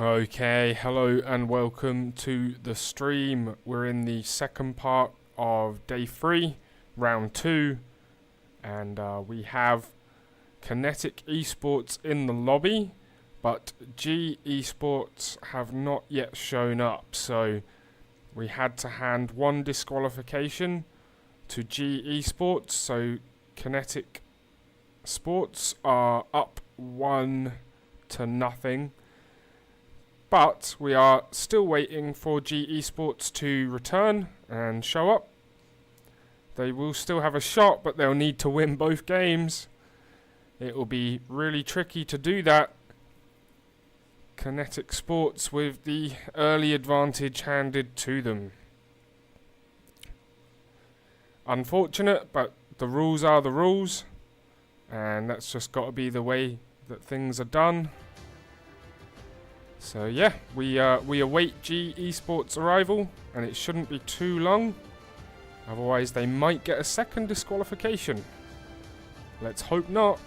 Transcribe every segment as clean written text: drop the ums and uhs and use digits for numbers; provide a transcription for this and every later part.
Okay, hello and welcome to the stream. We're in the second part of day 3, round 2, and we have Kinetic Esports in the lobby, but G Esports have not yet shown up, so we had to hand one disqualification to G Esports, so Kinetic Sports are up 1-0. But we are still waiting for G Esports to return and show up. They will still have a shot, but they'll need to win both games. It will be really tricky to do that. Kinetic Sports with the early advantage handed to them. Unfortunate, but the rules are the rules. And that's just got to be the way that things are done. So yeah, we await G Esports arrival, and it shouldn't be too long. Otherwise they might get a second disqualification. Let's hope not.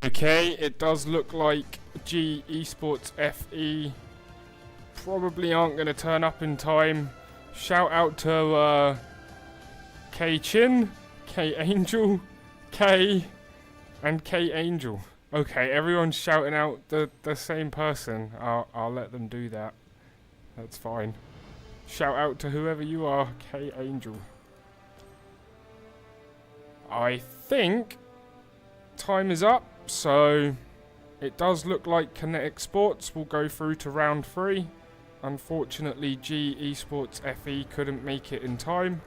Okay, it does look like G Esports FE probably aren't going to turn up in time. Shout out to K Chin, K Angel, K, and K Angel. Okay, everyone's shouting out the same person. I'll let them do that. That's fine. Shout out to whoever you are, K Angel. I think time is up. So, it does look like Kinetic Sports will go through to round 3. Unfortunately, G Esports FE couldn't make it in time.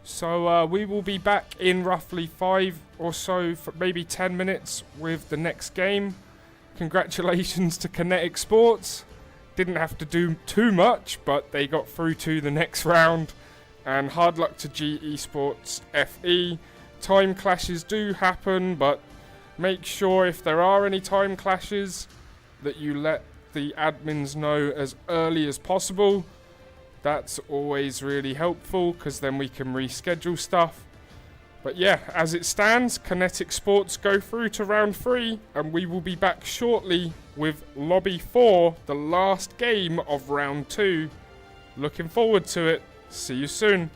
So, we will be back in roughly 5 or so, for maybe 10 minutes with the next game. Congratulations to Kinetic Sports. Didn't have to do too much, but they got through to the next round. And hard luck to G Esports FE. Time clashes do happen, but make sure if there are any time clashes that you let the admins know as early as possible. That's always really helpful because then we can reschedule stuff. But yeah, as it stands, Kinetic Sports go through to round 3, and we will be back shortly with Lobby 4, the last game of round 2. Looking forward to it. See you soon.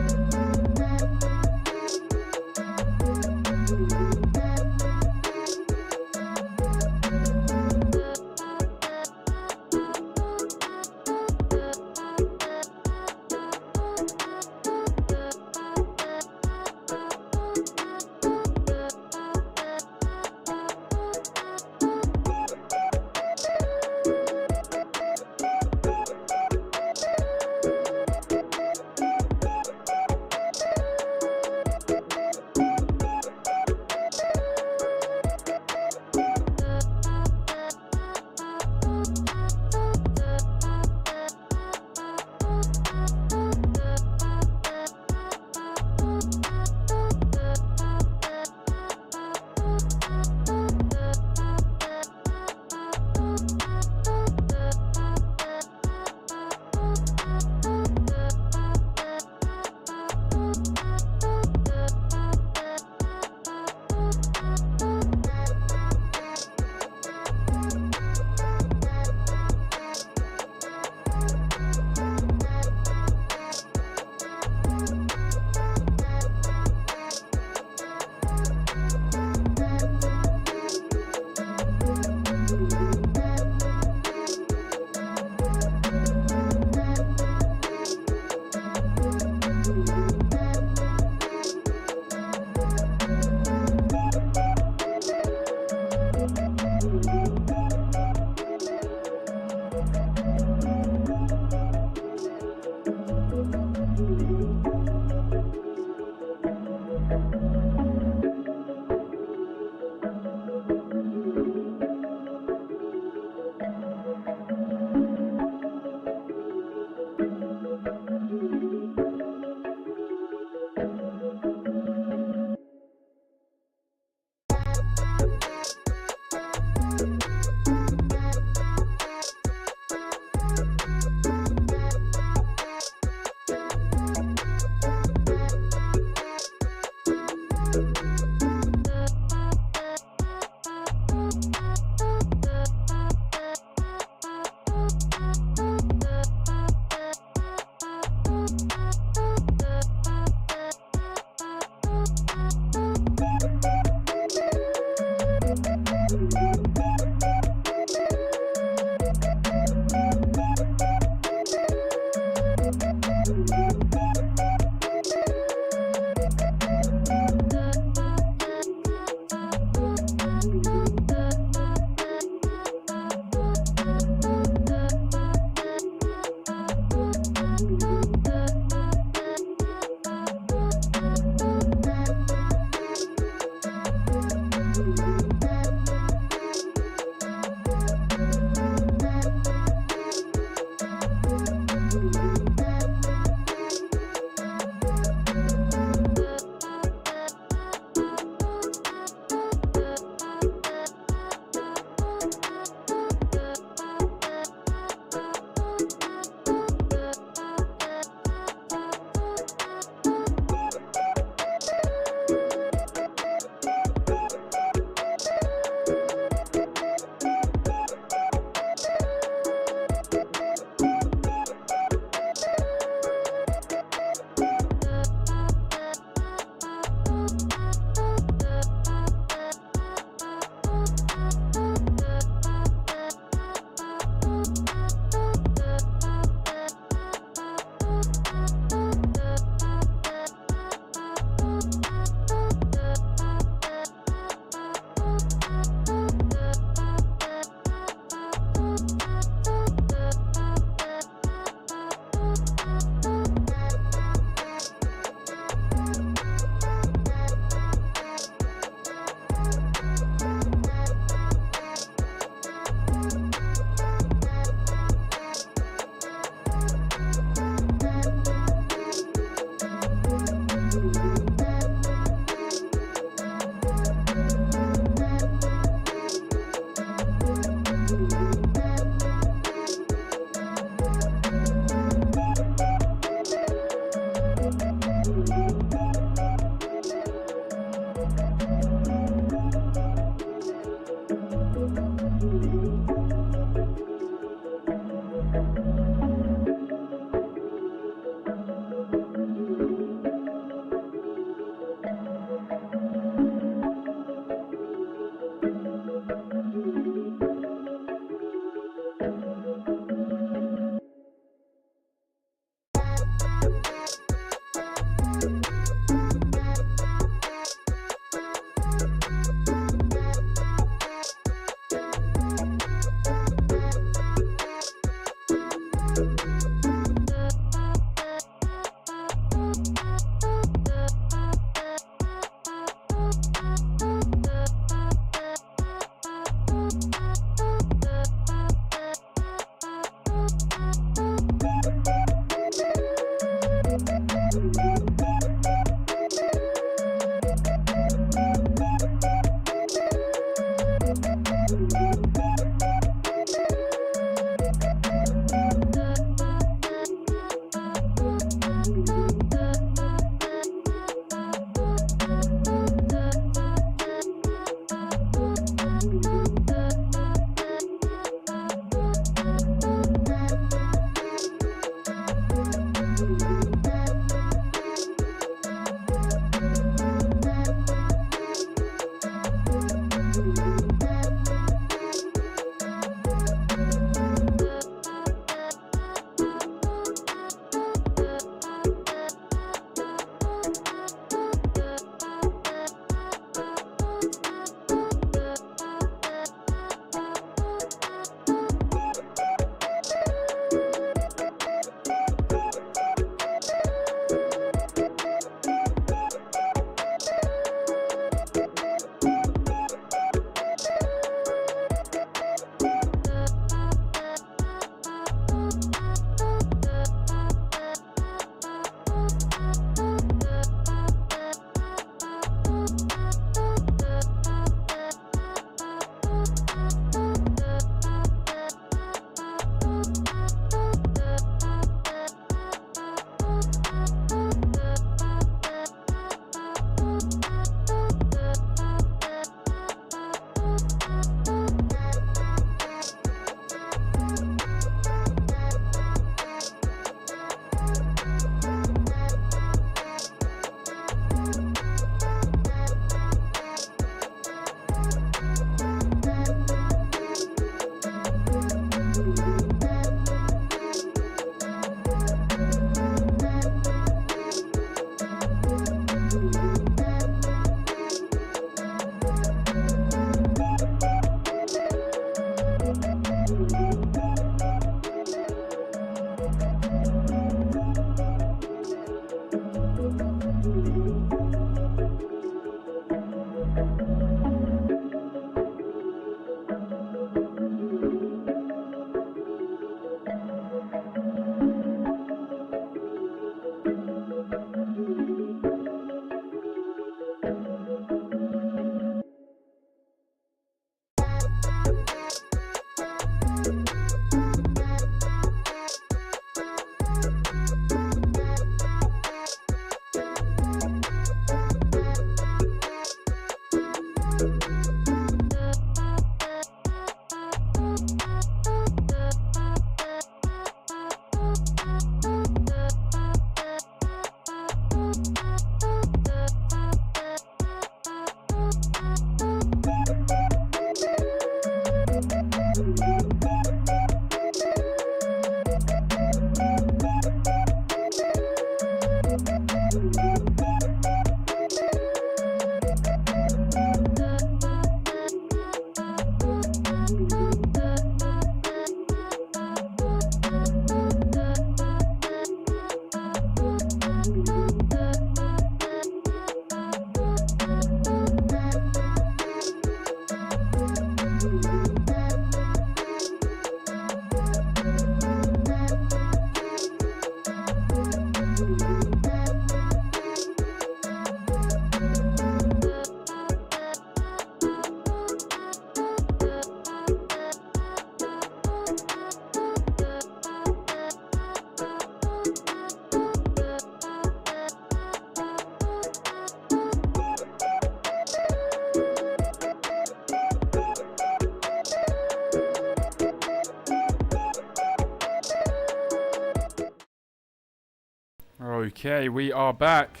Okay, we are back,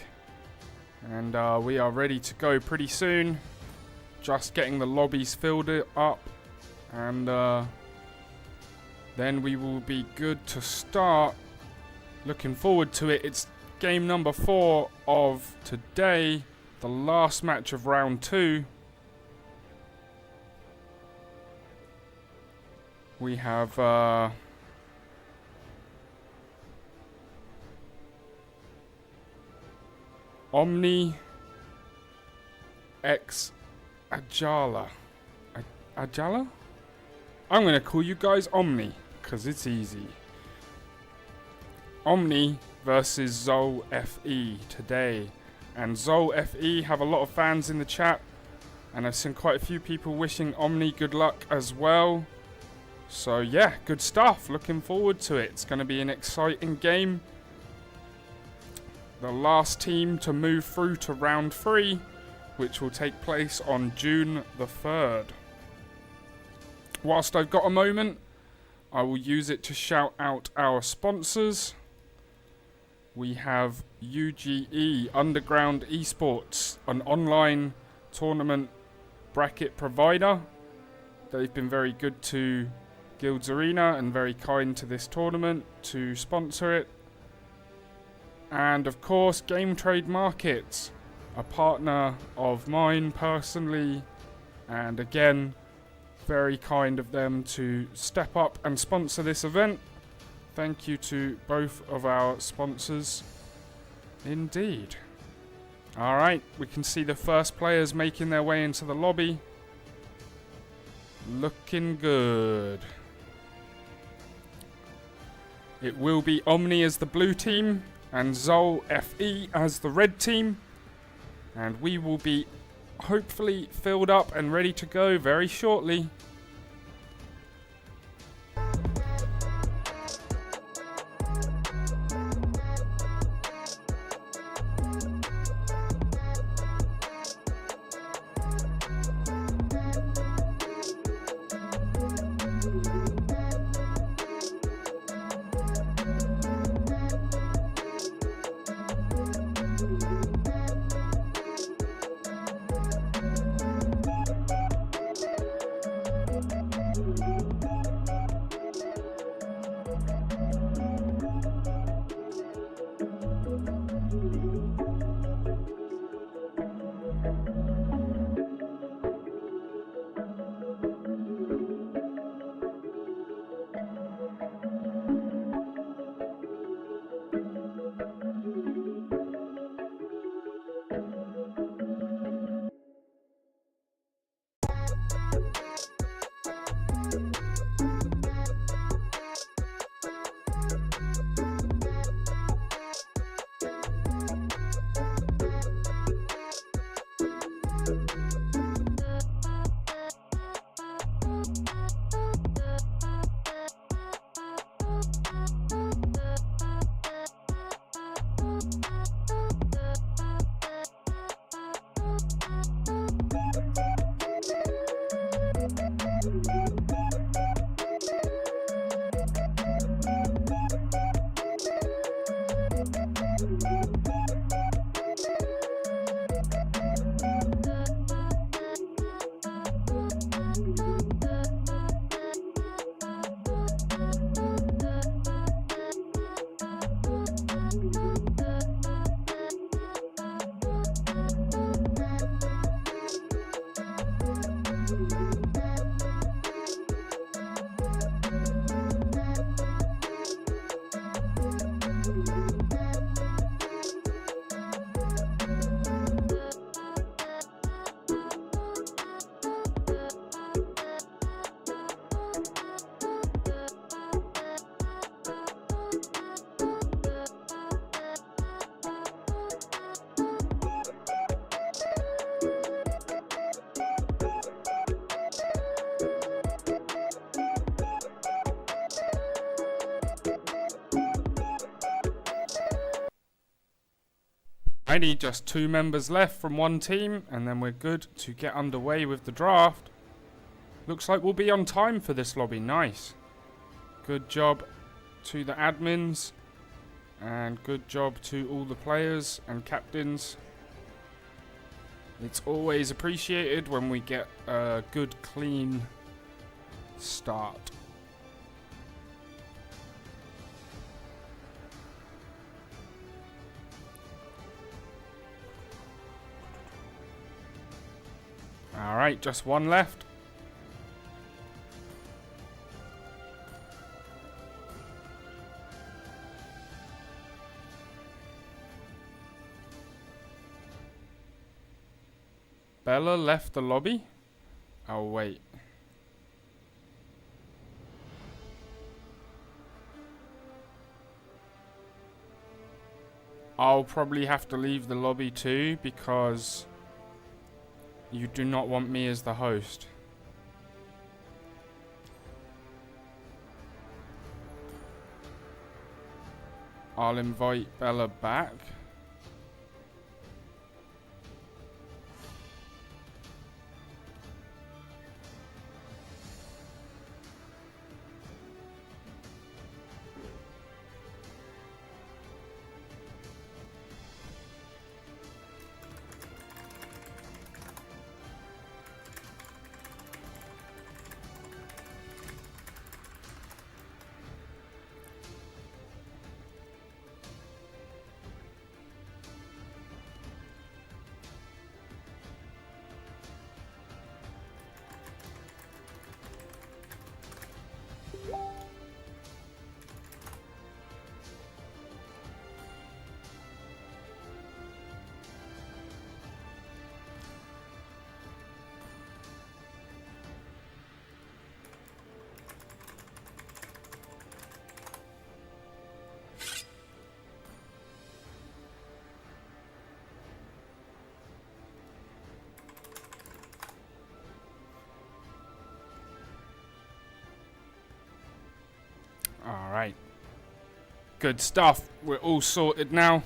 and we are ready to go pretty soon. Just getting the lobbies filled up, and then we will be good to start. Looking forward to it. It's game number 4 of today, the last match of round 2. We have Omni X Ajala. Ajala? I'm going to call you guys Omni, because it's easy. Omni versus Zol FE today. And Zol FE have a lot of fans in the chat, and I've seen quite a few people wishing Omni good luck as well. So yeah, good stuff. Looking forward to it. It's going to be an exciting game. The last team to move through to round 3, which will take place on June the 3rd. Whilst I've got a moment, I will use it to shout out our sponsors. We have UGE, Underground Esports, an online tournament bracket provider. They've been very good to Guilds Arena and very kind to this tournament to sponsor it. And of course, Game Trade Markets, a partner of mine personally, and again, very kind of them to step up and sponsor this event. Thank you to both of our sponsors. Indeed. Alright, we can see the first players making their way into the lobby. Looking good. It will be Omni as the blue team and Zol FE as the red team. And we will be hopefully filled up and ready to go very shortly. I need just 2 members left from one team, and then we're good to get underway with the draft. Looks like we'll be on time for this lobby. Nice. Good job to the admins, and good job to all the players and captains. It's always appreciated when we get a good, clean start. Alright, just one left. Bella left the lobby? Oh, wait. I'll probably have to leave the lobby too, because you do not want me as the host. I'll invite Bella back. Alright. Good stuff. We're all sorted now.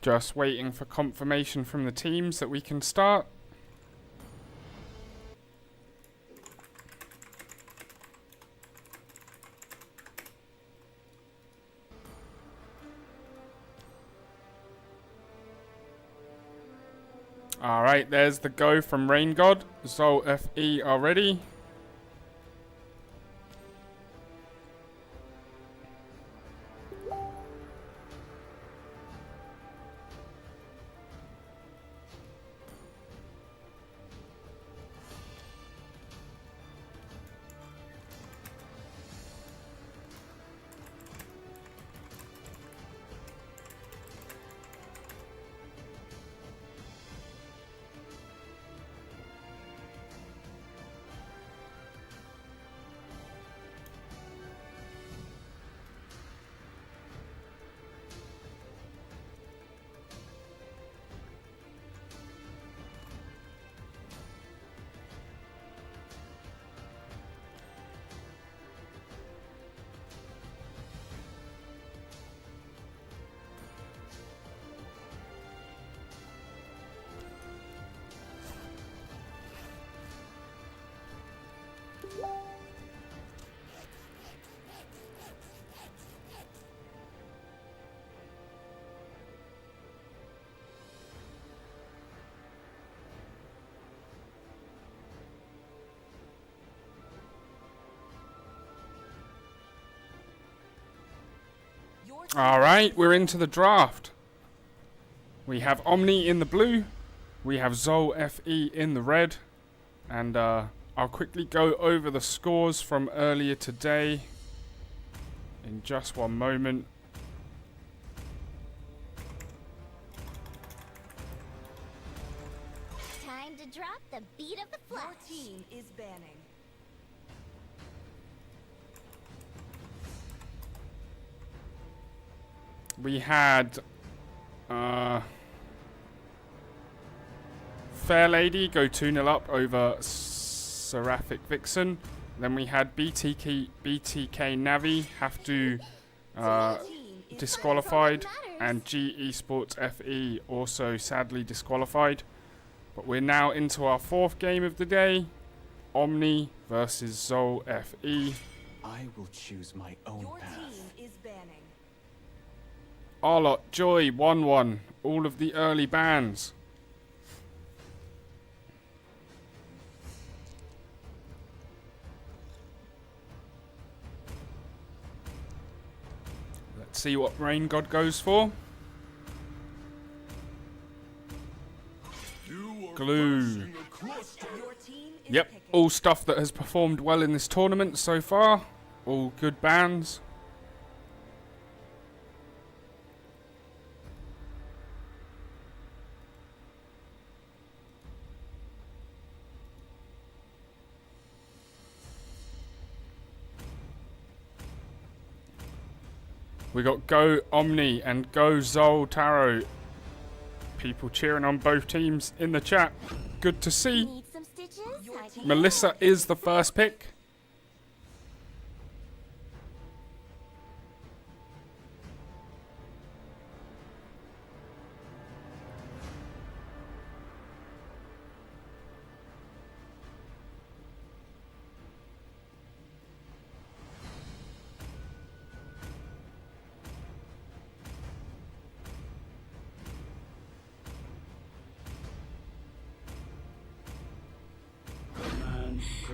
Just waiting for confirmation from the teams that we can start. Alright, there's the go from Rain God. Zol FE are ready. Alright, we're into the draft. We have Omni in the blue. We have Zol FE in the red. And I'll quickly go over the scores from earlier today in just one moment. Time to drop the beat of the flash. Your team is banning. We had Fair Lady go 2-0 up over Seraphic Vixen. Then we had BTK Navi have to disqualified, and G Esports FE also sadly disqualified. But we're now into our fourth game of the day. Omni versus Zol FE. I will choose my own Your path. team is banning. Arlot, Joy, 1-1. All of the early bans. Let's see what Rain God goes for. Glue. Your team is Yep, picking. all stuff that has performed well in this tournament so far. All good bans. We got Go Omni and Go Zol Taro. People cheering on both teams in the chat. Good to see. Need some stitches? I can Melissa is the first pick.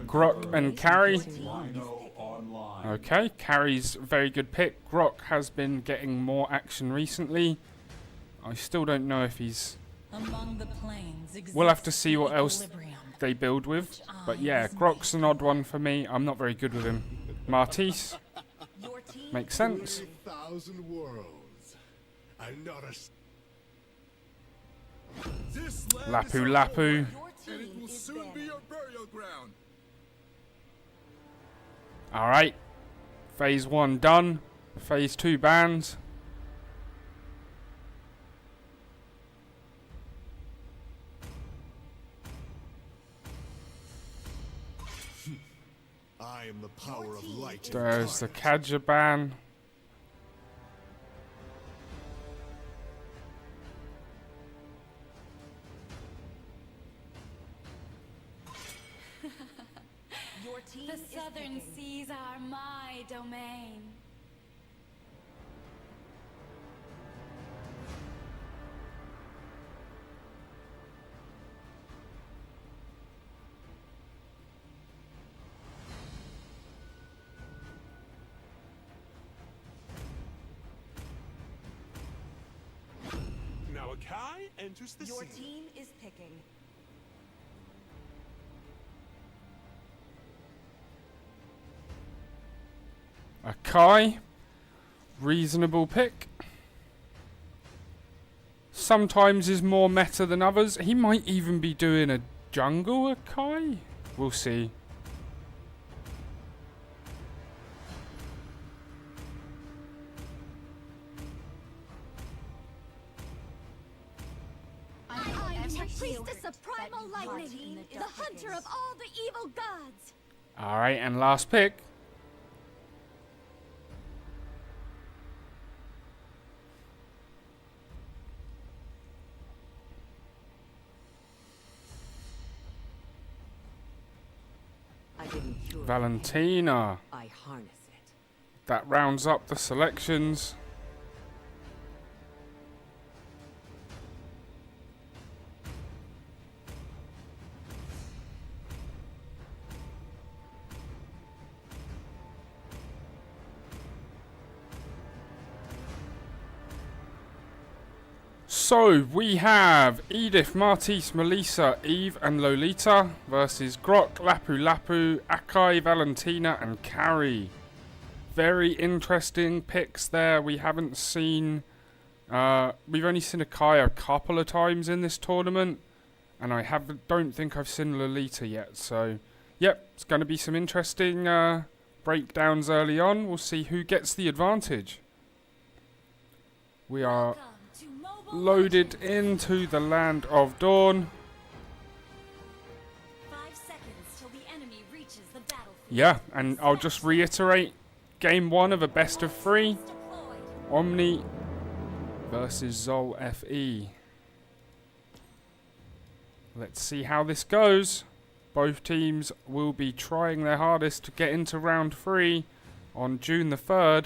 Grok and Carrie. Okay, Carrie's a very good pick. Grok has been getting more action recently. I still don't know if he's... Among the planes We'll have to see what else equilibrium. they build with. But yeah, Grok's an odd one for me. I'm not very good with him. Martis Your team makes sense. 1,000 worlds, and not a. This land Lapu is Lapu. Your and it team will is soon be banning. your burial ground. Alright. Phase 1 done. Phase 2 bans. I am the power of light. There's the Kaja ban. Your team The is southern picking. seas are my domain. Now Akai enters the Your scene. team is picking. Akai. Reasonable pick. Sometimes is more meta than others. He might even be doing a jungle Akai. We'll see. I am the priestess of primal lightning, the hunter of all the evil gods. Alright, and last pick. I didn't cure Valentina. it. I harness it. That rounds up the selections. So we have Edith, Martis, Melissa, Eve and Lolita versus Grok, Lapu Lapu, Akai, Valentina and Carrie. Very interesting picks there. We haven't seen... we've only seen Akai a couple of times in this tournament. And I don't think I've seen Lolita yet. So, yep, it's going to be some interesting breakdowns early on. We'll see who gets the advantage. We are loaded into the land of Dawn. 5 seconds till the enemy reaches the battlefield. Yeah, and I'll just reiterate. Game 1 of a best of 3. Omni versus Zol FE. Let's see how this goes. Both teams will be trying their hardest to get into round 3 on June the 3rd.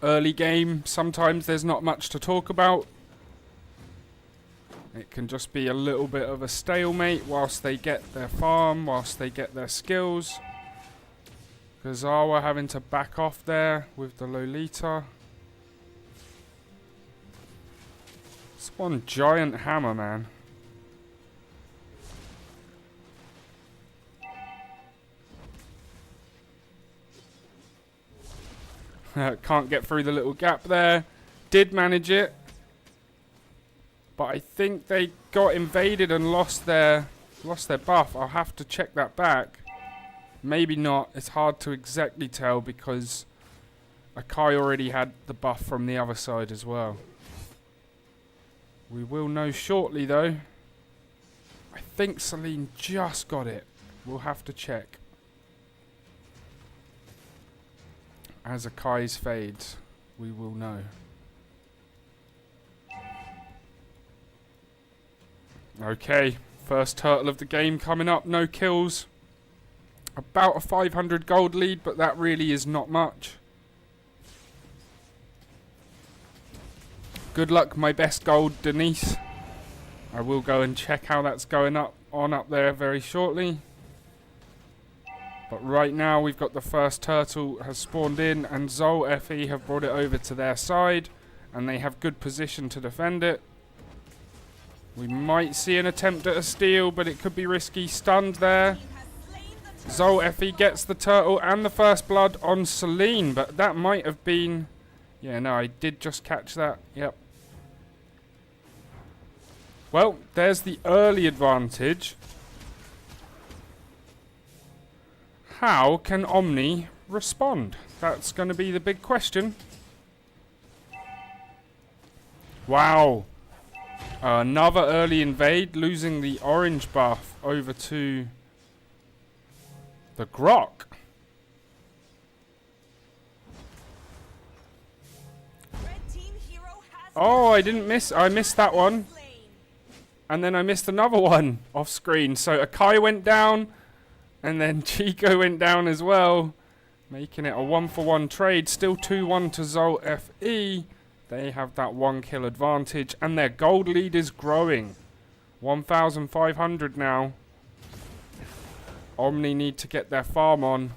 Early game, sometimes there's not much to talk about. It can just be a little bit of a stalemate whilst they get their farm, whilst they get their skills. Gazawa having to back off there with the Lolita. It's one giant hammer, man. Can't get through the little gap there. Did manage it. But I think they got invaded and lost their buff. I'll have to check that back. Maybe not. It's hard to exactly tell because Akai already had the buff from the other side as well. We will know shortly though. I think Celine just got it. We'll have to check. As Akai's fades, we will know. Okay, first turtle of the game coming up, no kills. About a 500 gold lead, but that really is not much. Good luck, my best gold, Denise. I will go and check how that's going up there very shortly. But right now we've got the first turtle has spawned in and Zol FE have brought it over to their side and they have good position to defend it. We might see an attempt at a steal, but it could be risky. Stunned there. Zol FE gets the turtle and the first blood on Celine, but that might have been... Yeah, no, I did just catch that. Yep. Well, there's the early advantage. How can Omni respond? That's going to be the big question. Wow. Another early invade, losing the orange buff over to the Grok. Oh, I didn't miss. I missed that one. And then I missed another one off screen. So Akai went down. And then Chico went down as well. Making it a 1-for-1 trade. Still 2-1 to Zol FE. They have that 1 kill advantage. And their gold lead is growing. 1,500 now. Omni need to get their farm on.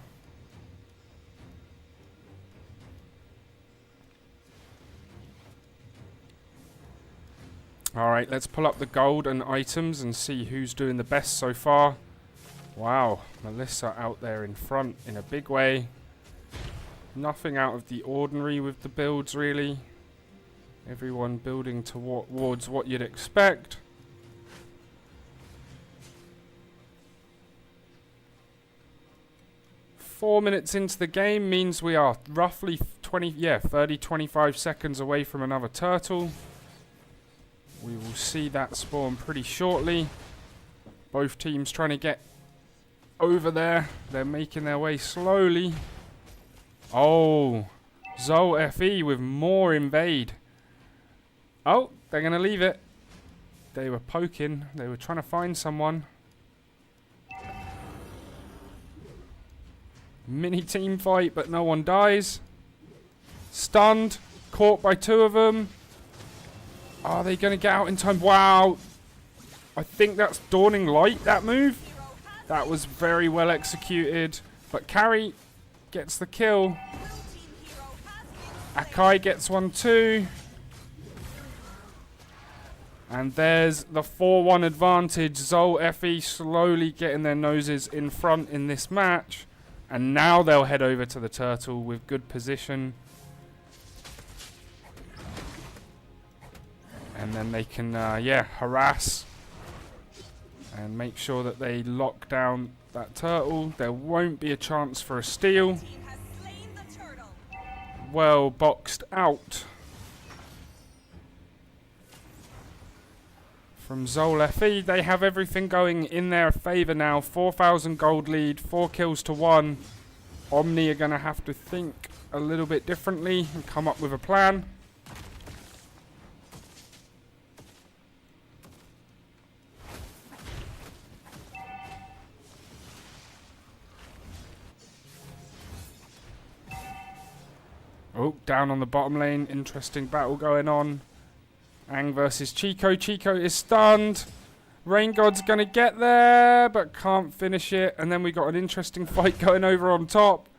Alright, let's pull up the gold and items and see who's doing the best so far. Wow, Melissa out there in front in a big way. Nothing out of the ordinary with the builds really. Everyone building towards what you'd expect. Four minutes into the game means we are roughly 30-25 seconds away from another turtle. We will see that spawn pretty shortly. Both teams trying to get over there. They're making their way slowly. Oh, Zol FE with more invade. Oh, they're going to leave it. They were poking. They were trying to find someone. Mini team fight, but no one dies. Stunned. Caught by two of them. Are they going to get out in time? Wow. I think that's Dawning Light, that move. That was very well executed. But Carry gets the kill. Akai gets one too. And there's the 4-1 advantage. Zol FE slowly getting their noses in front in this match. And now they'll head over to the turtle with good position. And then they can, harass. And make sure that they lock down that turtle. There won't be a chance for a steal. Well boxed out. From Zol FE, they have everything going in their favour now. 4,000 gold lead, 4 kills to 1. Omni are going to have to think a little bit differently and come up with a plan. Oh, down on the bottom lane. Interesting battle going on. Aang versus Chico. Chico is stunned. Rain God's going to get there, but can't finish it. And then we got an interesting fight going over on top.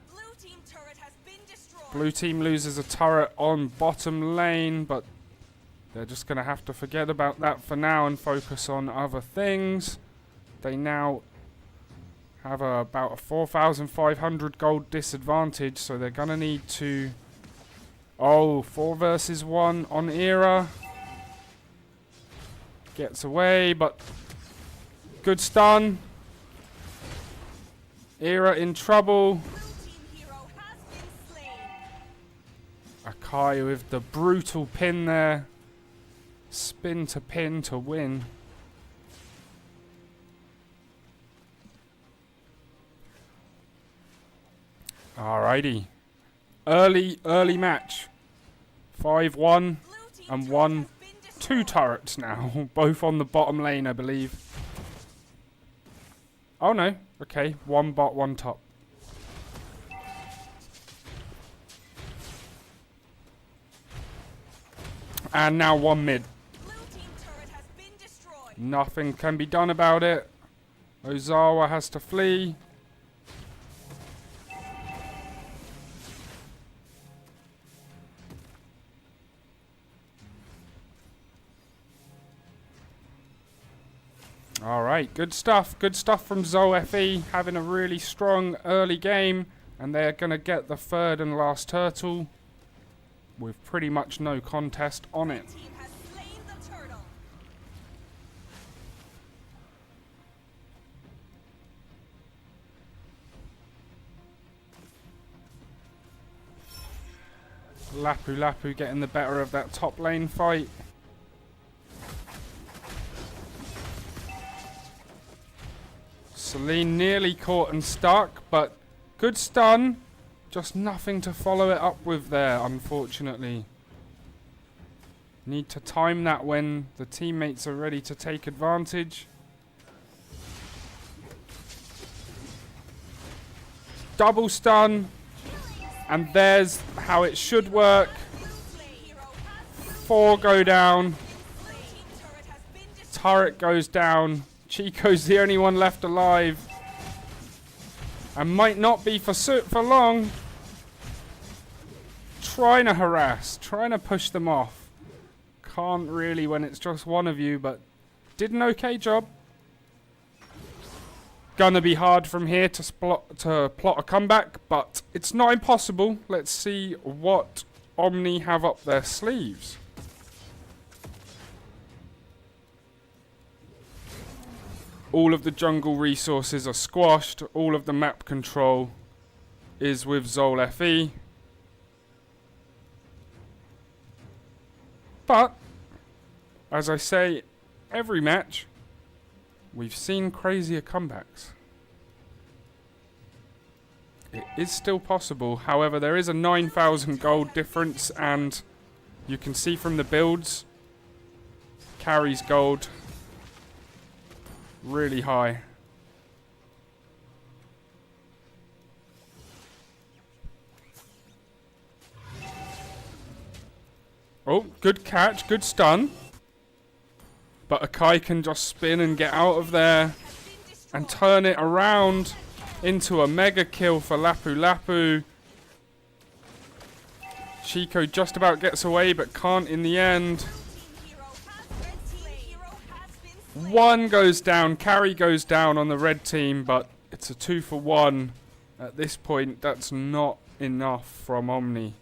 Blue team turret has been destroyed. Blue team loses a turret on bottom lane, but they're just going to have to forget about that for now and focus on other things. They now have about a 4,500 gold disadvantage, so they're going to need to... Oh, 4 versus 1 on Era. Gets away, but good stun. Era in trouble. Blue team hero has been slain. Akai with the brutal pin there. Spin to pin to win. Alrighty. Early match. 5-1 and 1-2 turrets now. Both on the bottom lane, I believe. Oh no. Okay. 1 bot, 1 top. And now 1 mid. Blue team turret has been destroyed. Nothing can be done about it. Ozawa has to flee. Alright, good stuff. Good stuff from Zol FE. Having a really strong early game. And they're going to get the 3rd and last turtle. With pretty much no contest on it. Team has slain the turtle. Lapu Lapu getting the better of that top lane fight. Celine nearly caught and stuck, but good stun. Just nothing to follow it up with there, unfortunately. Need to time that when the teammates are ready to take advantage. Double stun. And there's how it should work. 4 go down. Turret goes down. Chico's the only one left alive. And might not be for long. Trying to harass. Trying to push them off. Can't really when it's just one of you, but did an okay job. Gonna be hard from here to plot a comeback, but it's not impossible. Let's see what Omni have up their sleeves. All of the jungle resources are squashed. All of the map control is with Zol FE. But, as I say, every match, we've seen crazier comebacks. It is still possible. However, there is a 9,000 gold difference, and you can see from the builds, Carry's gold really high. Oh, good catch, good stun. But Akai can just spin and get out of there and turn it around into a mega kill for Lapu Lapu. Chico just about gets away but can't in the end. One goes down, carry goes down on the red team, but it's a 2-for-1. At this point, that's not enough from Omni.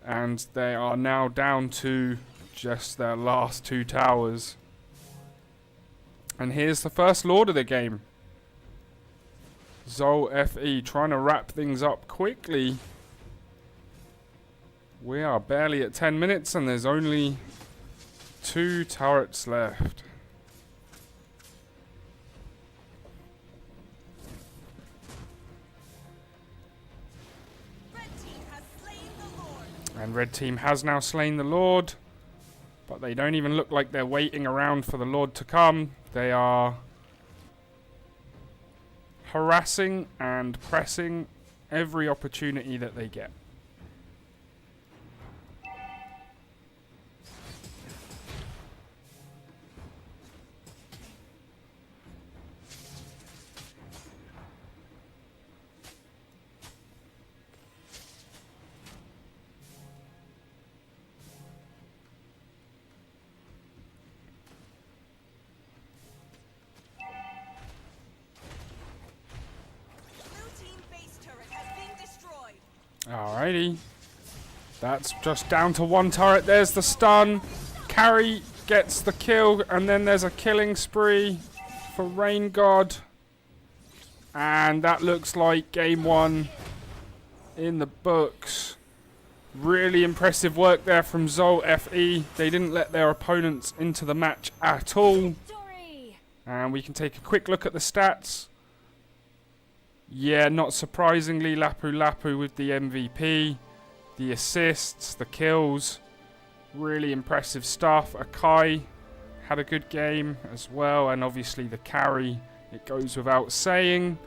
And they are now down to just their last 2 towers. And here's the first Lord of the game. Zol FE trying to wrap things up quickly. We are barely at 10 minutes and there's only 2 turrets left. And red team has now slain the Lord. But they don't even look like they're waiting around for the Lord to come. They are harassing and pressing every opportunity that they get. Alrighty. That's just down to 1 turret. There's the stun. Carry gets the kill. And then there's a killing spree for Rain God. And that looks like game 1 in the books. Really impressive work there from Zol FE. They didn't let their opponents into the match at all. And we can take a quick look at the stats. Yeah, not surprisingly, Lapu Lapu with the MVP, the assists, the kills, really impressive stuff. Akai had a good game as well, and obviously the carry, it goes without saying.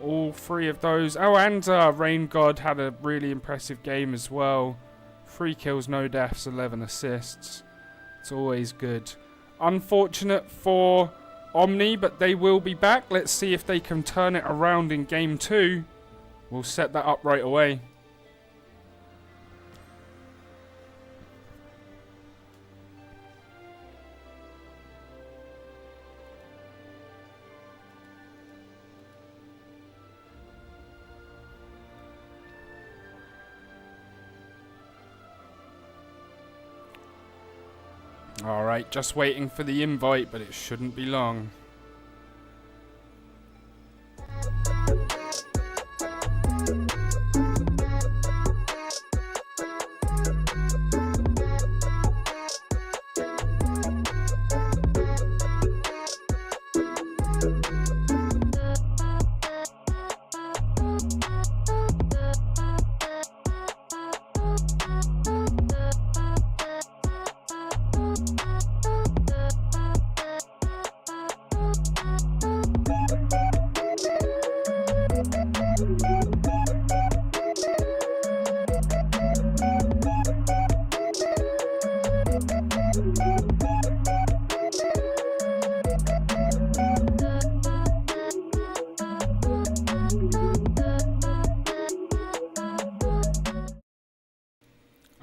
All 3 of those. Oh, and Rain God had a really impressive game as well. 3 kills, no deaths, 11 assists. It's always good. Unfortunate for Omni, but they will be back. Let's see if they can turn it around in game 2. We'll set that up right away. Alright, just waiting for the invite, but it shouldn't be long.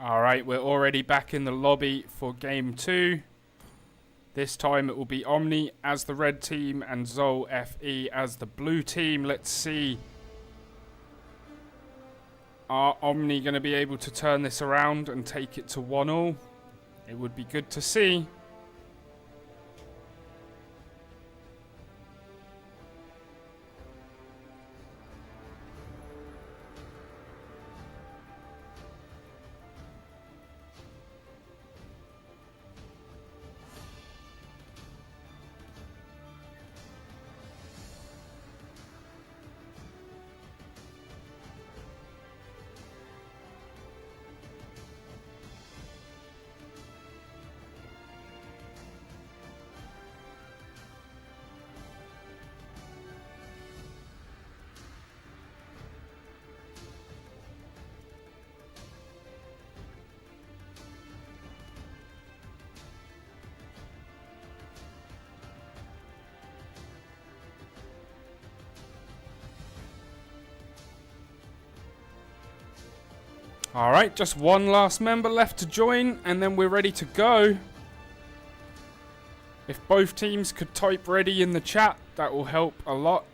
Alright, we're already back in the lobby for game 2. This time it will be Omni as the red team and Zol FE as the blue team. Let's see. Are Omni going to be able to turn this around and take it to 1-1? It would be good to see. Alright, just one last member left to join, and then we're ready to go. If both teams could type ready in the chat, that will help a lot.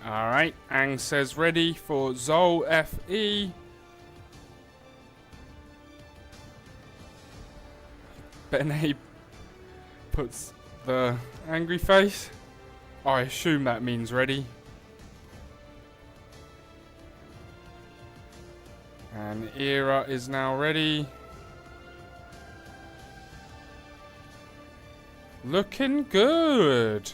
Alright, Ang says ready for Zol FE. Benet puts the angry face. I assume that means ready. And Era is now ready. Looking good.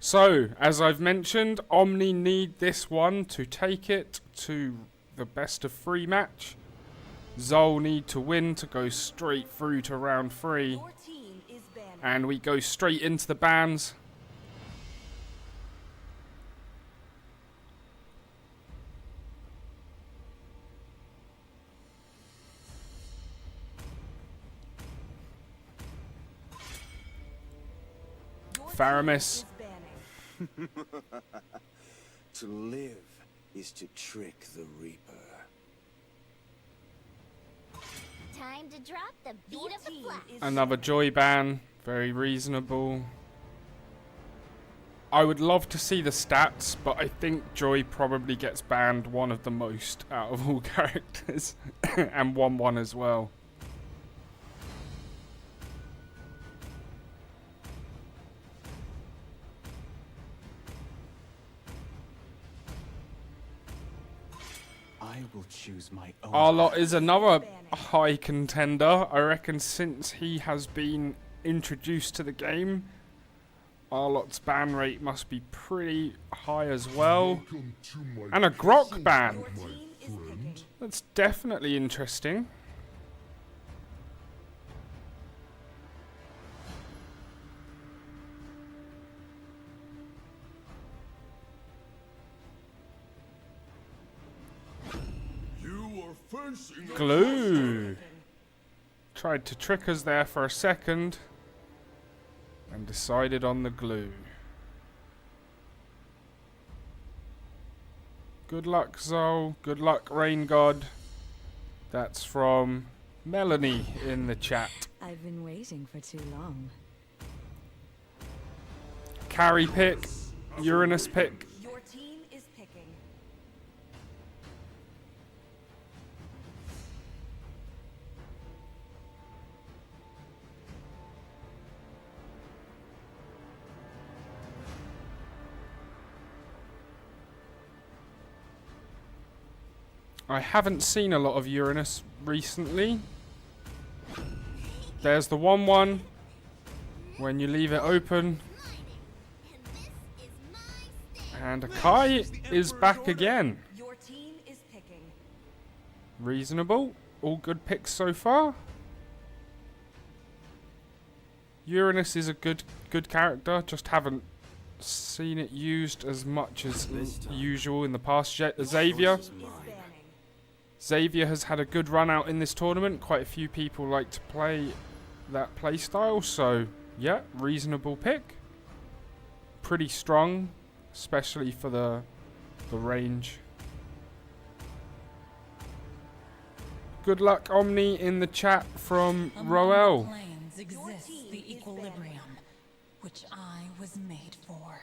So, as I've mentioned, Omni need this one to take it to the best of 3 match. Zol need to win to go straight through to round 3. Your team is banned. And we go straight into the bans. Your Faramis. team is banning. To live is to trick the Reaper. Time to drop the beat Your of the team flag. is Another Joy ban. Very reasonable. I would love to see the stats, but I think Joy probably gets banned one of the most out of all characters. And 1-1 as well. I will choose my own. Arlott is another high contender. I reckon since he has been introduced to the game, Arlott's ban rate must be pretty high as well. And a Grok ban. Your team is picking. That's definitely interesting. You are facing Glue. Tried to trick us there for a second. And decided on the glue. Good luck, Zol. Good luck, Rain God. That's from Melanie in the chat. I've been waiting for too long. Carry pick. Uranus pick. Your team is picking. I haven't seen a lot of Uranus recently. There's the 1-1. When you leave it open. And Akai is back again. Your team is picking. Reasonable. All good picks so far. Uranus is a good character. Just haven't seen it used as much as usual in the past yet. Xavier. Is banning. Xavier has had a good run out in this tournament. Quite a few people like to play that playstyle. So, yeah, reasonable pick. Pretty strong, especially for the range. Good luck, Omni, in the chat from Among Roel. the planes exists team the is equilibrium, which I was made for.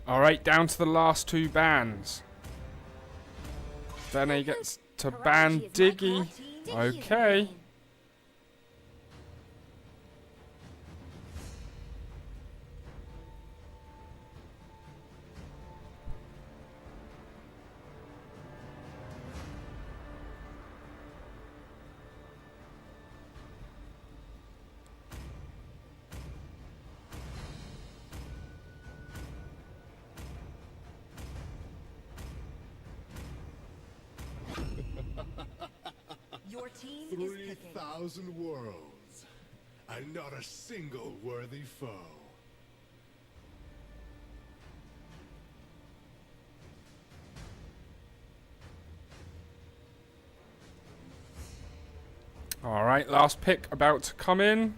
Alright, down to the last 2 bans. Then he gets to ban Diggy. Okay. 3,000 worlds, and not a single worthy foe. Alright, last pick about to come in.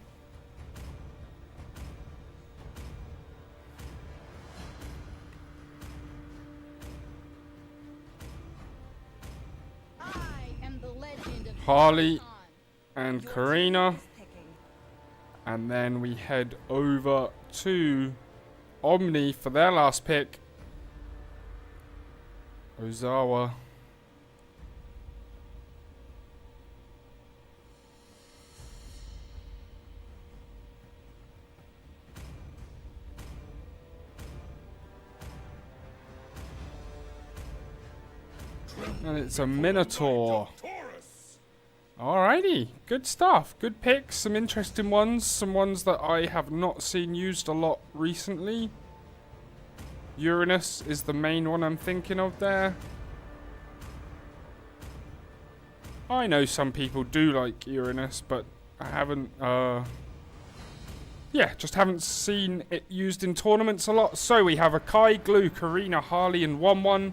I am the legend of Harley Khan. and Karina. And then we head over to Omni for their last pick. Ozawa. And it's a Minotaur. Alrighty, good stuff. Good picks, some interesting ones. Some ones that I have not seen used a lot recently. Uranus is the main one I'm thinking of there. I know some people do like Uranus, but I haven't, yeah, just haven't seen it used in tournaments a lot. So we have Akai, Glue, Karina, Harley, and 1-1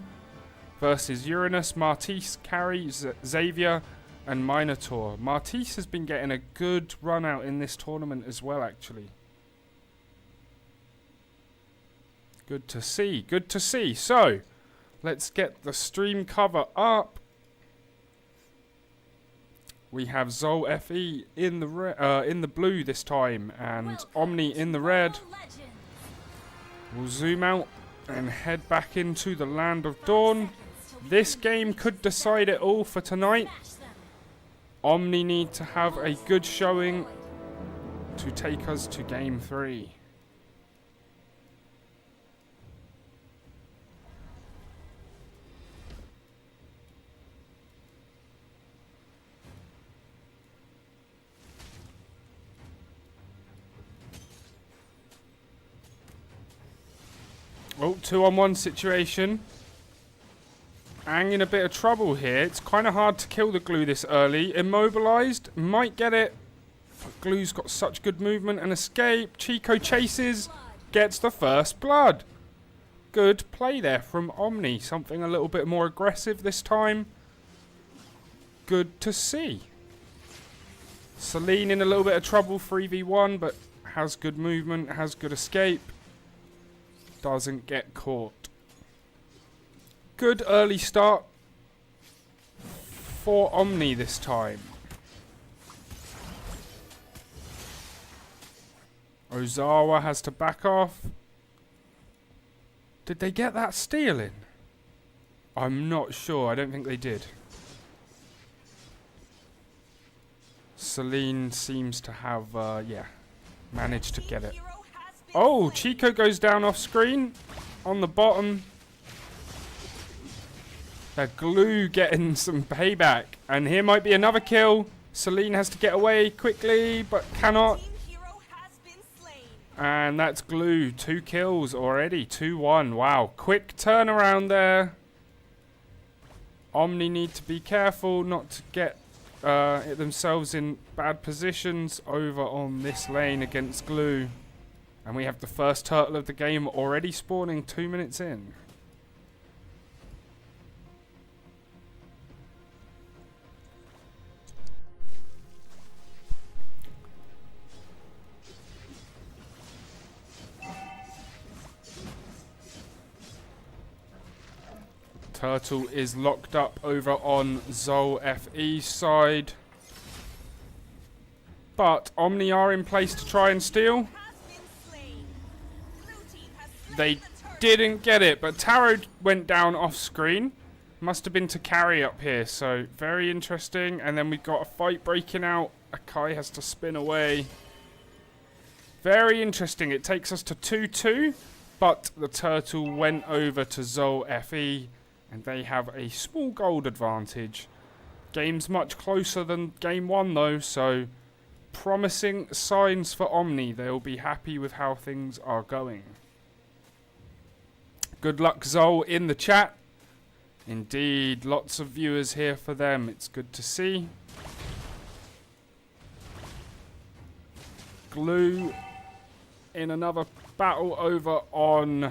versus Uranus, Martise, Carrie, Xavier, and Minotaur. Martise has been getting a good run out in this tournament as well, actually. Good to see, good to see. So, let's get the stream cover up. We have Zol FE in the blue this time, and Omni in the red. We'll zoom out and head back into the Land of Dawn. This game could decide it all for tonight. Omni need to have a good showing to take us to Game 3. Oh, 2-on-1 situation. Aang in a bit of trouble here. It's kind of hard to kill the Glue this early. Immobilized. Might get it. But Glue's got such good movement and escape. Chico chases. Gets the first blood. Good play there from Omni. Something a little bit more aggressive this time. Good to see. Celine in a little bit of trouble 3v1, but has good movement, has good escape. Doesn't get caught. Good early start for Omni this time. Ozawa has to back off. Did they get that steal in? I'm not sure. I don't think they did. Celine seems to have, yeah, managed to get it. Oh, Chico goes down off screen on the bottom. The Glue getting some payback. And here might be another kill. Celine has to get away quickly, but cannot. And that's Glue. 2 kills already. 2-1. Wow. Quick turnaround there. Omni need to be careful not to get themselves in bad positions over on this lane against Glue. And we have the first turtle of the game already spawning 2 minutes in. Turtle is locked up over on Zol FE's side. But Omni are in place to try and steal. They didn't get it, but Taro went down off screen. Must have been to carry up here, so very interesting. And then we've got a fight breaking out. Akai has to spin away. Very interesting. It takes us to 2-2, but the turtle went over to Zol FE, and they have a small gold advantage. Game's much closer than game 1 though, so promising signs for Omni. They'll be happy with how things are going. Good luck, Zol, in the chat. Indeed, lots of viewers here for them. It's good to see. Glue in another battle over on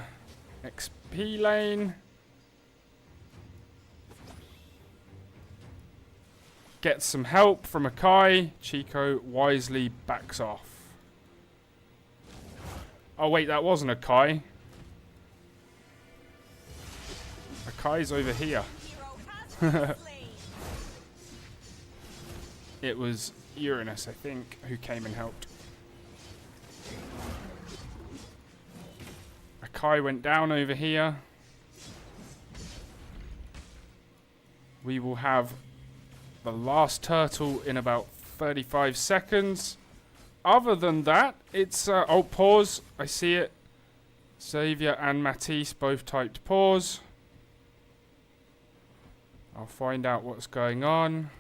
XP lane. Gets some help from Akai. Chico wisely backs off. Oh wait, that wasn't Akai. Akai's over here. It was Uranus, I think, who came and helped. Akai went down over here. We will have the last turtle in about 35 seconds. Other than that, it's... oh, pause. I see it. Xavier and Matisse both typed pause. I'll find out what's going on.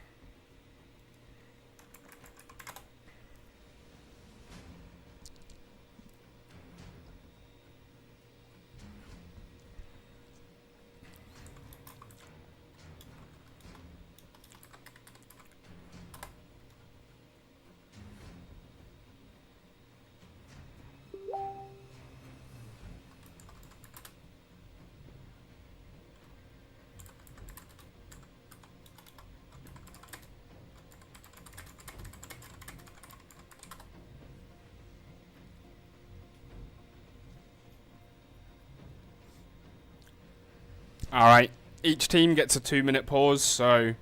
Alright, each team gets a 2-minute pause, so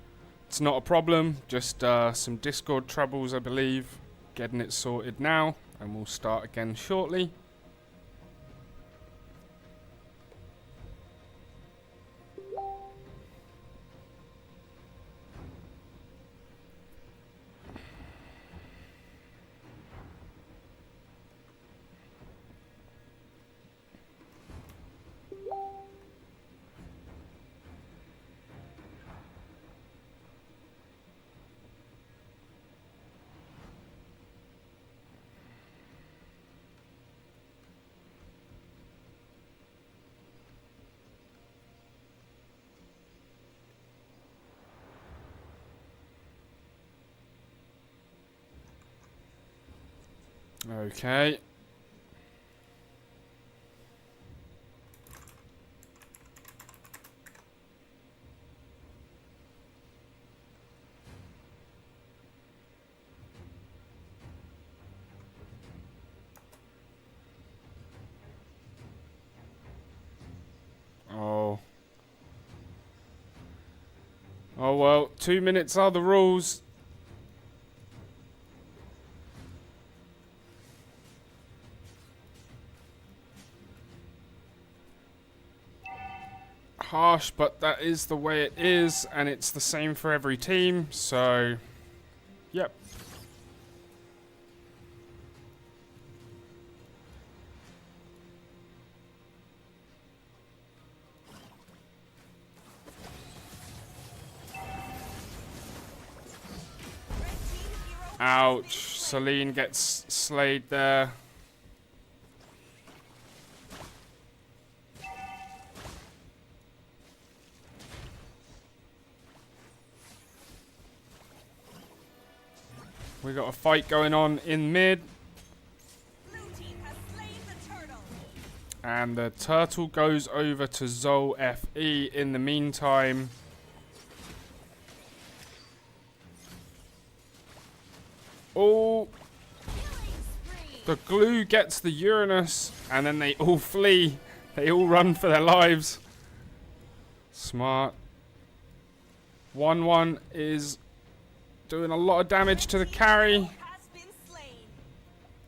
it's not a problem. Just some Discord troubles, I believe. Getting it sorted now, and we'll start again shortly. Okay. Oh. Oh well, 2 minutes are the rules. Harsh, but that is the way it is, and it's the same for every team, so yep. Ouch, Celine gets slayed there. We got a fight going on in mid. Blue team has slain the turtle. And the turtle goes over to Zol FE in the meantime. Oh, the glue gets the Uranus, and then they all flee. They all run for their lives. Smart. 1-1 is doing a lot of damage to the carry. Has been slain.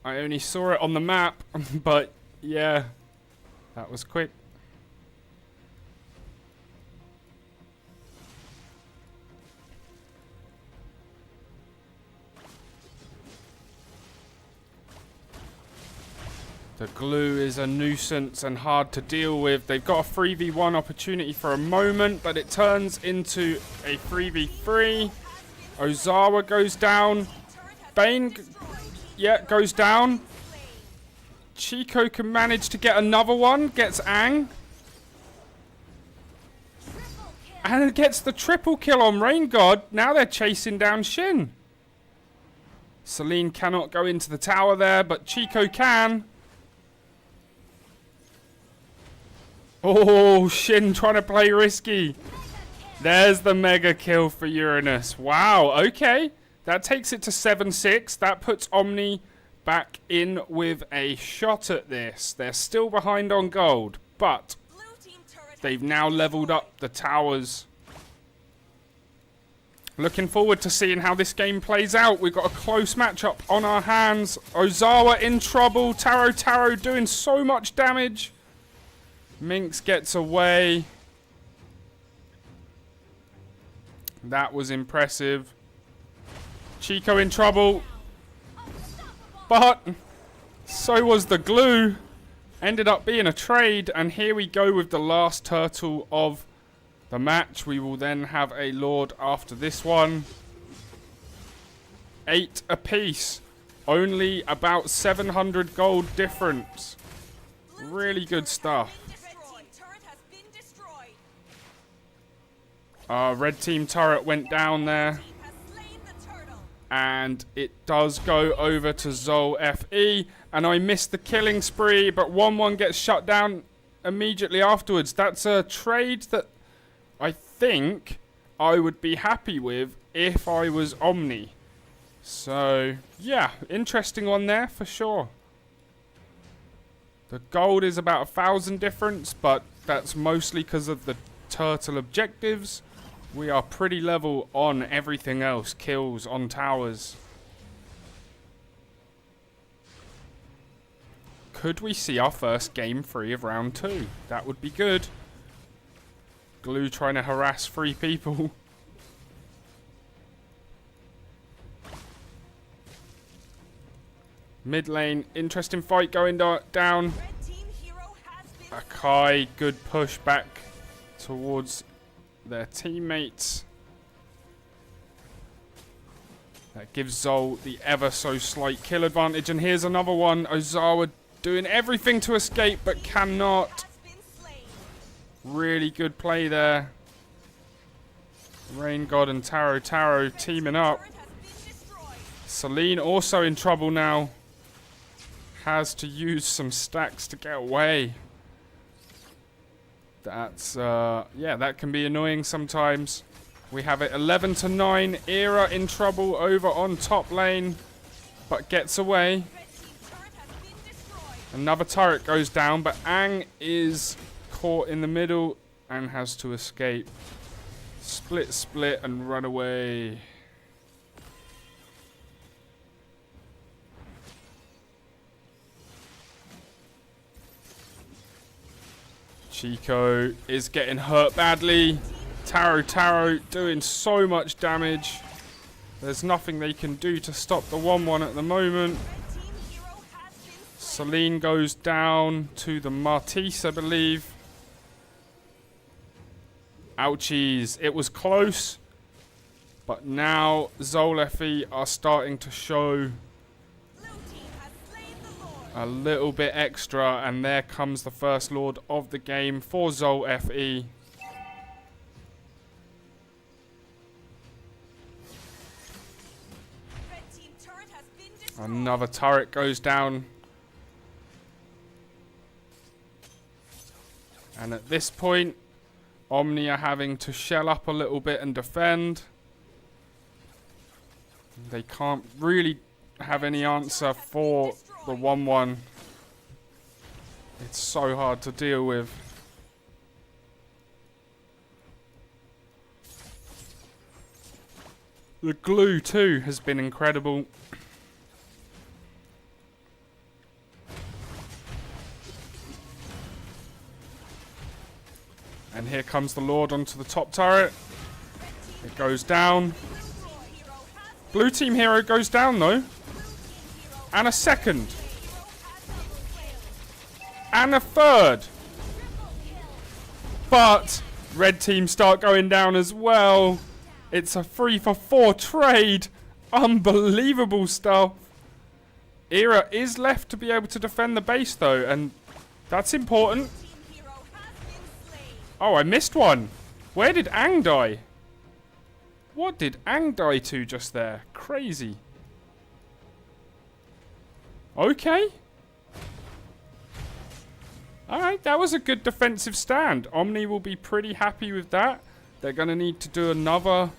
I only saw it on the map, but yeah, that was quick. The glue is a nuisance and hard to deal with. They've got a 3v1 opportunity for a moment, but it turns into a 3v3. Ozawa goes down. Bane, yeah, goes down. Chico can manage to get another one. Gets Aang. And gets the triple kill on Rain God. Now they're chasing down Shin. Celine cannot go into the tower there, but Chico can. Oh, Shin trying to play risky. There's the mega kill for Uranus. Wow, okay. That takes it to 7-6. That puts Omni back in with a shot at this. They're still behind on gold, but they've now leveled up the towers. Looking forward to seeing how this game plays out. We've got a close matchup on our hands. Ozawa in trouble. Taro doing so much damage. Minx gets away. That was impressive. Chico in trouble. But so was the glue. Ended up being a trade. And here we go with the last turtle of the match. We will then have a Lord after this one. 8 apiece. Only about 700 gold difference. Really good stuff. Red team turret went down there. And it does go over to Zol FE. And I missed the killing spree, but 1-1 gets shut down immediately afterwards. That's a trade that I think I would be happy with if I was Omni. So, yeah, interesting one there for sure. The gold is about 1,000 difference, but that's mostly because of the turtle objectives. We are pretty level on everything else. Kills on towers. Could we see our first game 3 of round 2? That would be good. Glue trying to harass 3 people. Mid lane, interesting fight going down. Akai, good push back towards their teammates. That gives Zol the ever so slight kill advantage. And here's another one. Ozawa doing everything to escape but cannot. Really good play there. Rain God and Taro teaming up. Celine also in trouble now. Has to use some stacks to get away. That's, yeah, that can be annoying sometimes. We have it 11-9. Era in trouble over on top lane, but gets away. Another turret goes down, but Aang is caught in the middle and has to escape. Split, and run away. Chico is getting hurt badly. Taro doing so much damage. There's nothing they can do to stop the 1-1 at the moment. Celine goes down to the Martise, I believe. Ouchies. It was close. But now Zol FE are starting to show a little bit extra, and there comes the first Lord of the game for Zol FE. Another turret goes down. And at this point, Omni are having to shell up a little bit and defend. They can't really have any answer for the 1-1. It's so hard to deal with. The glue too has been incredible. And here comes the Lord onto the top turret. It goes down. Blue team hero goes down though. And a second. And a third. But red team start going down as well. It's a 3-for-4 trade. Unbelievable stuff. Era is left to be able to defend the base though, and that's important. Oh, I missed one. Where did Aang die? What did Aang die to just there? Crazy. Okay. Alright, that was a good defensive stand. Omni will be pretty happy with that. They're going to need to do another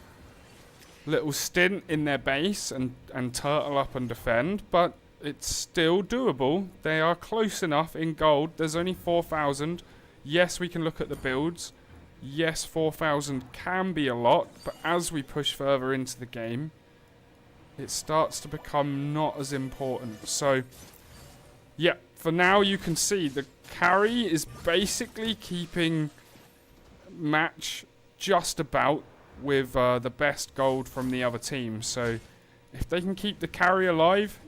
little stint in their base and turtle up and defend, but it's still doable. They are close enough in gold. There's only 4,000. Yes, we can look at the builds. Yes, 4,000 can be a lot, but as we push further into the game, it starts to become not as important. So, yeah, for now you can see the carry is basically keeping match just about with the best gold from the other team. So, if they can keep the carry alive,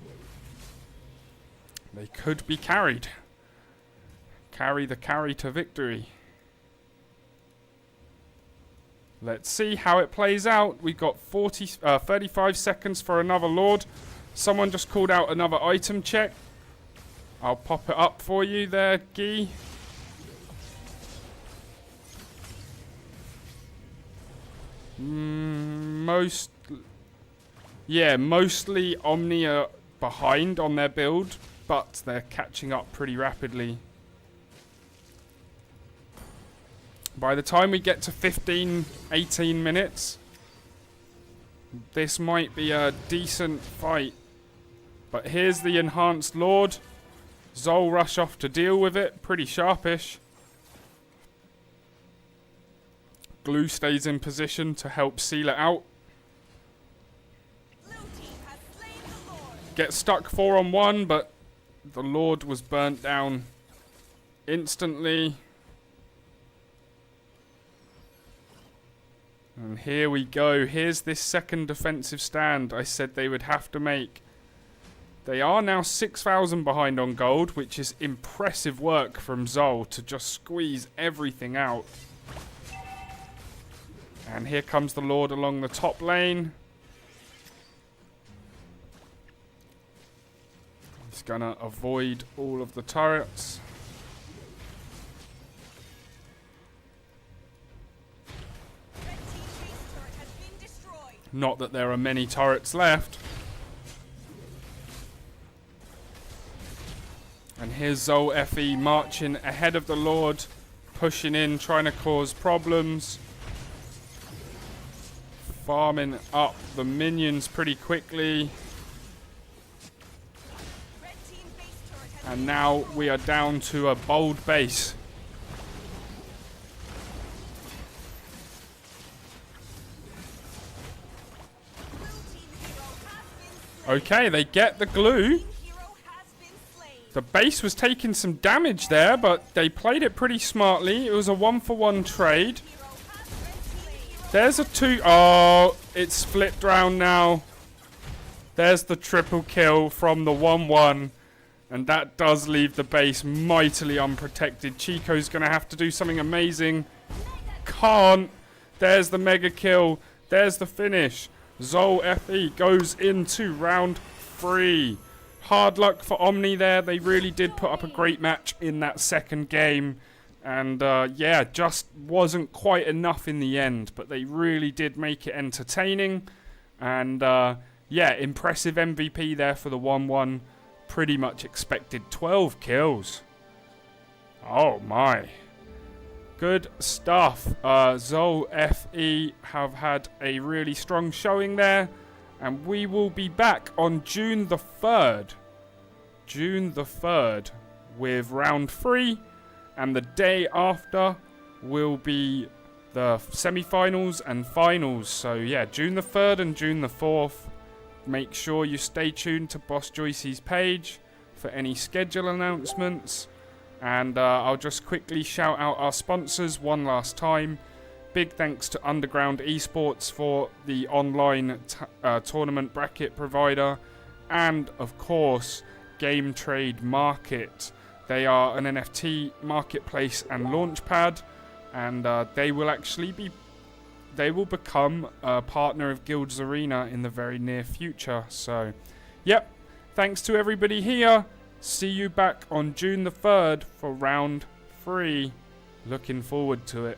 they could be carried. Carry the carry to victory. Let's see how it plays out. We've got 35 seconds for another Lord. Someone just called out another item check. I'll pop it up for you there, Guy. Mostly Omni are behind on their build, but they're catching up pretty rapidly. By the time we get to 15, 18 minutes, this might be a decent fight. But here's the enhanced Lord. Zol rush off to deal with it. Pretty sharpish. Glue stays in position to help seal it out. Get stuck 4-on-1, but the Lord was burnt down instantly. And here we go. Here's this second defensive stand I said they would have to make. They are now 6,000 behind on gold, which is impressive work from Zol to just squeeze everything out. And here comes the Lord along the top lane. He's gonna avoid all of the turrets. Not that there are many turrets left. And here's Zol FE marching ahead of the Lord, pushing in, trying to cause problems. Farming up the minions pretty quickly. And now we are down to a bold base. Okay, they get the glue. The base was taking some damage there, but they played it pretty smartly. It was a 1-for-1 trade. There's a 2. Oh, it's flipped round now. There's the triple kill from the 1-1. And that does leave the base mightily unprotected. Chico's going to have to do something amazing. Can't. There's the mega kill. There's the finish. Zol FE goes into round 3. Hard luck for Omni there. They really did put up a great match in that second game. And yeah, just wasn't quite enough in the end. But they really did make it entertaining. And yeah, impressive MVP there for the 1-1. Pretty much expected 12 kills. Oh my. Good stuff. Zol FE have had a really strong showing there. And we will be back on June the 3rd. June the 3rd with round 3. And the day after will be the semi-finals and finals. So yeah, June the 3rd and June the 4th. Make sure you stay tuned to Boss Joyce's page for any schedule announcements. And I'll just quickly shout out our sponsors one last time. Big thanks to Underground Esports for the online tournament bracket provider. And, of course, Game Trade Market. They are an NFT marketplace and launchpad. And they will become a partner of Guilds Arena in the very near future. So, yep. Thanks to everybody here. See you back on June the 3rd for round 3. Looking forward to it.